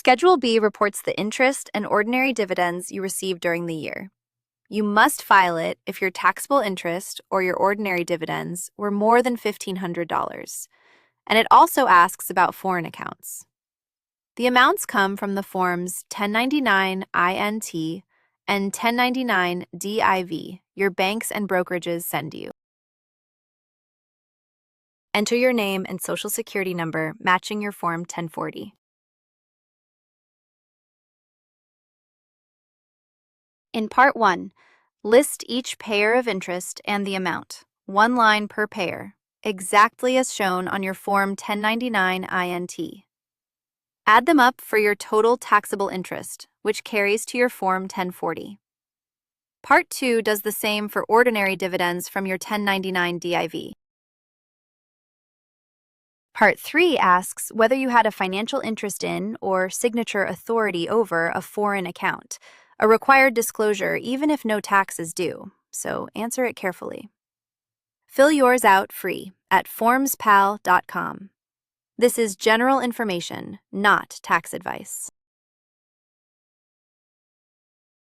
Schedule B reports the interest and ordinary dividends you received during the year. You must file it if your taxable interest or your ordinary dividends were more than $1,500. And it also asks about foreign accounts. The amounts come from the forms 1099 INT and 1099 DIV your banks and brokerages send you. Enter your name and social security number matching your Form 1040. In Part 1, list each payer of interest and the amount, one line per payer, exactly as shown on your Form 1099 INT. Add them up for your total taxable interest, which carries to your Form 1040. Part 2 does the same for ordinary dividends from your 1099 DIV. Part 3 asks whether you had a financial interest in or signature authority over a foreign account, a required disclosure even if no tax is due, so answer it carefully. Fill yours out free at FormsPal.com. This is general information, not tax advice.